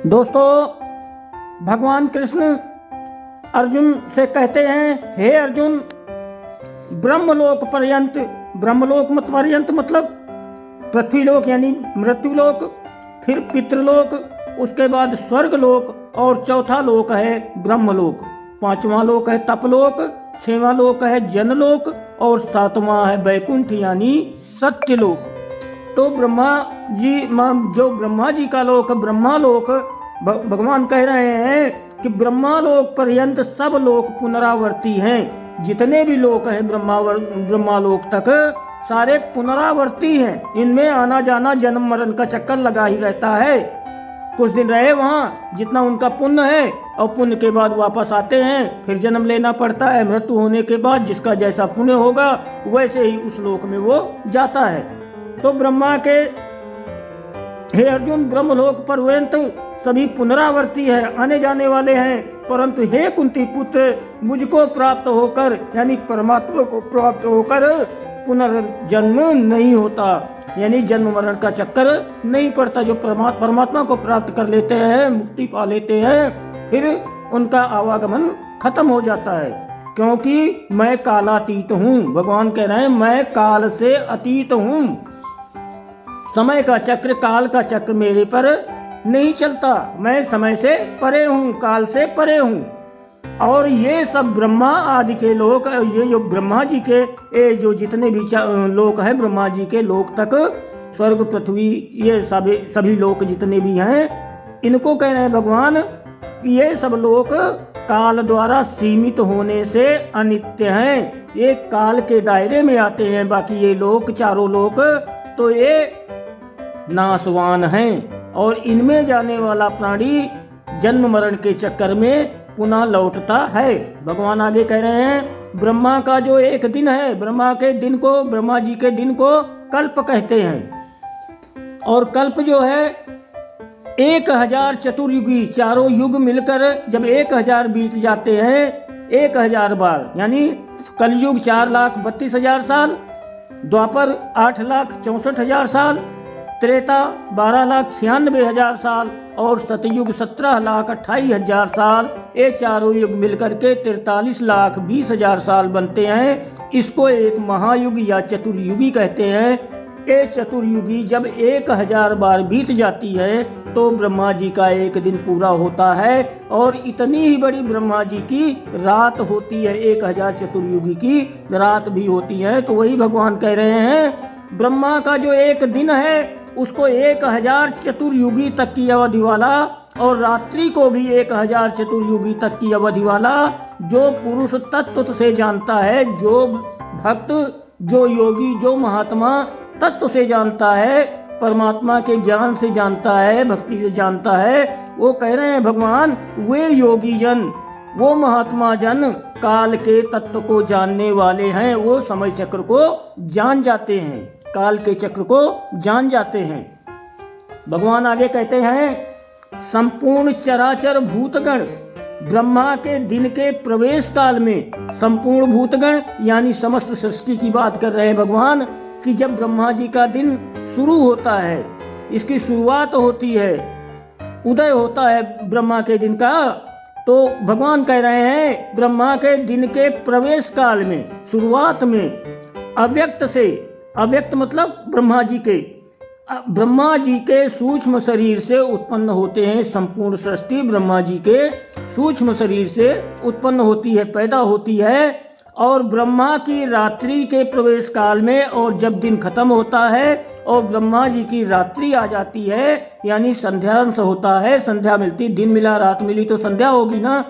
दोस्तों, भगवान कृष्ण अर्जुन से कहते हैं, हे अर्जुन, ब्रह्मलोक पर्यंत, ब्रह्मलोक मत पर्यंत मतलब पृथ्वीलोक यानी मृत्युलोक, फिर पितृलोक, उसके बाद स्वर्गलोक और चौथा लोक है ब्रह्मलोक, पांचवा लोक है तपलोक, छठवां लोक है जनलोक और सातवां है वैकुंठ यानी सत्यलोक। तो ब्रह्मा जी, जो ब्रह्मा जी का लोक ब्रह्मालोक, भगवान कह रहे हैं कि ब्रह्मालोक पर्यंत सब लोक पुनरावर्ती हैं। जितने भी लोक हैं ब्रह्मालोक तक सारे पुनरावर्ती हैं। इनमें आना जाना जन्म मरण का चक्कर लगा ही रहता है। कुछ दिन रहे वहाँ, जितना उनका पुण्य है, और पुण्य के बाद वापस आते हैं, फिर जन्म लेना पड़ता है। मृत्यु होने के बाद जिसका जैसा पुण्य होगा वैसे ही उस लोक में वो जाता है। तो ब्रह्मा के, हे अर्जुन, ब्रह्मलोक पर्यंत सभी पुनरावर्ती है, आने जाने वाले हैं, परंतु हे कुंती पुत्र, मुझको प्राप्त होकर यानी परमात्मा को प्राप्त होकर पुनर्जन्म नहीं होता, यानी जन्म मरण का चक्कर नहीं पड़ता। जो परमात्मा को प्राप्त कर लेते हैं, मुक्ति पा लेते हैं, फिर उनका आवागमन खत्म हो जाता है, क्योंकि मैं कालातीत हूँ। भगवान कह रहे हैं मैं काल से अतीत हूँ। समय का चक्र, काल का चक्र मेरे पर नहीं चलता। मैं समय से परे हूँ, काल से परे हूँ। और ये सब ब्रह्मा आदि के लोक, ये जो ब्रह्मा जी के जो जितने भी लोक हैं, ब्रह्मा जी के लोक तक, स्वर्ग पृथ्वी, ये सभी लोक जितने भी हैं, इनको कह रहे हैं भगवान कि ये सब लोक काल द्वारा सीमित होने से अनित्य हैं। ये काल के दायरे में आते हैं। बाकी ये लोक, चारों लोक, तो ये नाशवान हैं और इनमें जाने वाला प्राणी जन्म मरण के चक्कर में पुनः लौटता है। भगवान आगे कह रहे हैं, ब्रह्मा का जो एक दिन है, ब्रह्मा जी के दिन को कल्प कहते हैं। और कल्प जो है 1000 चतुर्युगी, चारों युग मिलकर जब 1000 बीत जाते हैं, 1000 बार, यानी कलयुग 4,32,000 साल, द्वापर 8,64,000 साल, त्रेता 12,96,000 साल और सतयुग 17,28,000 साल, ये चारों युग मिलकर के 43,20,000 साल बनते हैं। इसको एक महायुग या चतुर्युगी कहते हैं। ये चतुर्युगी जब 1000 बार बीत जाती है तो ब्रह्मा जी का एक दिन पूरा होता है, और इतनी ही बड़ी ब्रह्मा जी की रात होती है, 1000 चतुर्युगी की रात भी होती है। तो वही भगवान कह रहे हैं, ब्रह्मा का जो एक दिन है उसको 1000 चतुर्युगी तक की अवधि वाला, और रात्रि को भी 1000 चतुर्युगी तक की अवधि वाला, जो पुरुष तत्व से जानता है, जो भक्त, जो योगी, जो महात्मा तत्व से जानता है, परमात्मा के ज्ञान से जानता है, भक्ति से जानता है, वो कह रहे हैं भगवान, वे योगी जन, वो महात्मा जन काल के तत्व को जानने वाले हैं। वो समय चक्र को जान जाते हैं, काल के चक्र को जान जाते हैं। भगवान आगे कहते हैं, संपूर्ण चराचर भूतगण ब्रह्मा के दिन के प्रवेश काल में, संपूर्ण भूतगण यानी समस्त सृष्टि की बात कर रहे हैं भगवान, कि जब ब्रह्मा जी का दिन शुरू होता है, इसकी शुरुआत होती है, उदय होता है ब्रह्मा के दिन का, तो भगवान कह रहे हैं ब्रह्मा के दिन के प्रवेश काल में, शुरुआत में, अव्यक्त से, अव्यक्त मतलब ब्रह्मा जी के सूक्ष्म शरीर से उत्पन्न होते हैं। संपूर्ण सृष्टि ब्रह्मा जी के सूक्ष्म शरीर से उत्पन्न होती है, पैदा होती है। और ब्रह्मा की रात्रि के प्रवेश काल में, और जब दिन खत्म होता है और ब्रह्मा जी की रात्रि आ जाती है, यानी संध्यांश होता है, संध्या मिलती, दिन मिला रात मिली तो संध्या होगी ना,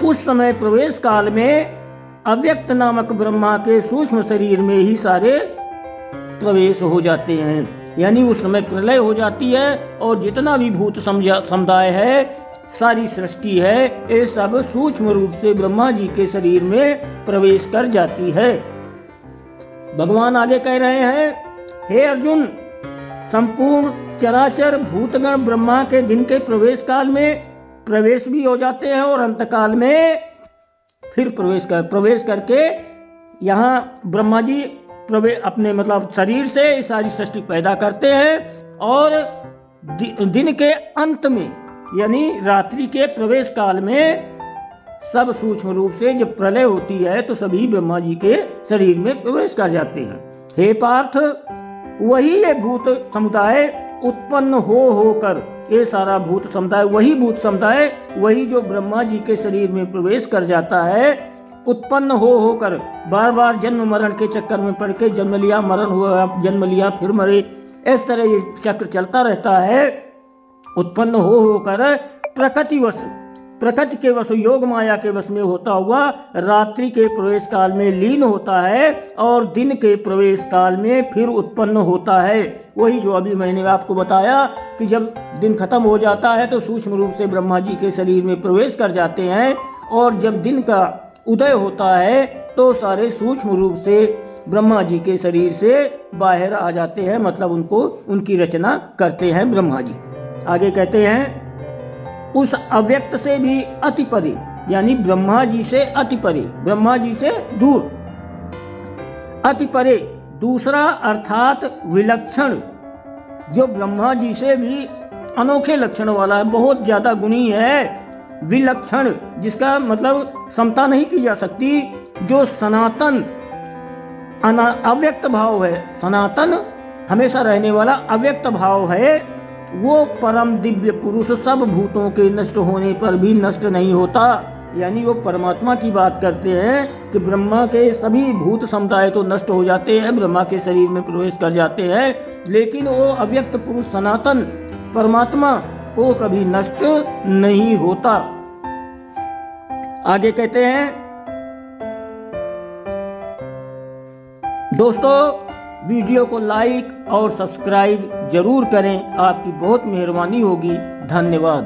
उस समय प्रवेश काल में अव्यक्त नामक ब्रह्मा के सूक्ष्म शरीर में ही सारे प्रवेश हो जाते हैं। यानी उस समय प्रलय हो जाती है, और जितना भी भूत समुदाय है, सारी सृष्टि है, ये सब सूक्ष्म रूप से ब्रह्मा जी के शरीर में प्रवेश कर जाती है। भगवान आगे कह रहे हैं, हे अर्जुन, संपूर्ण चराचर भूतगण ब्रह्मा के दिन के प्रवेश काल में प्रवेश भी हो जाते हैं, और अंतकाल में फिर प्रवेश करके यहाँ ब्रह्मा जी अपने मतलब शरीर से सारी सृष्टि पैदा करते हैं, और दिन के अंत में यानी रात्रि के प्रवेश काल में सब सूक्ष्म रूप से जब प्रलय होती है तो सभी ब्रह्मा जी के शरीर में प्रवेश कर जाते हैं। हे पार्थ, वही ये भूत समुदाय उत्पन्न होकर, ये सारा भूत समुदाय, वही भूत समुदाय, वही जो ब्रह्मा जी के शरीर में प्रवेश कर जाता है, उत्पन्न होकर बार बार जन्म मरण के चक्कर में पड़ के जन्म लिया, मरण हुआ, जन्म लिया, फिर मरे, इस तरह ये चक्र चलता रहता है। उत्पन्न होकर प्रकृति के वश, योग माया के वश में होता हुआ रात्रि के प्रवेश काल में लीन होता है और दिन के प्रवेश काल में फिर उत्पन्न होता है। वही जो अभी मैंने आपको बताया कि जब दिन खत्म हो जाता है तो सूक्ष्म रूप से ब्रह्मा जी के शरीर में प्रवेश कर जाते हैं और जब दिन का उदय होता है तो सारे सूक्ष्म रूप से ब्रह्मा जी के शरीर से बाहर आ जाते हैं, मतलब उनकी रचना करते हैं ब्रह्मा जी। आगे कहते हैं उस अव्यक्त से भी अति परे, यानी ब्रह्मा जी से अति परे, ब्रह्मा जी से दूर, अति परे दूसरा अर्थात विलक्षण, जो ब्रह्मा जी से भी अनोखे लक्षण वाला है, बहुत ज्यादा गुणी है, विलक्षण जिसका मतलब समता नहीं की जा सकती, जो सनातन अव्यक्त भाव है, सनातन हमेशा रहने वाला अव्यक्त भाव है, वो परम दिव्य पुरुष सब भूतों के नष्ट होने पर भी नष्ट नहीं होता। यानी वो परमात्मा की बात करते हैं कि ब्रह्मा के सभी भूत समुदाय तो नष्ट हो जाते हैं, ब्रह्मा के शरीर में प्रवेश कर जाते हैं, लेकिन वो अव्यक्त पुरुष सनातन परमात्मा वो कभी नष्ट नहीं होता। आगे कहते हैं दोस्तों, वीडियो को लाइक और सब्सक्राइब जरूर करें, आपकी बहुत मेहरबानी होगी। धन्यवाद।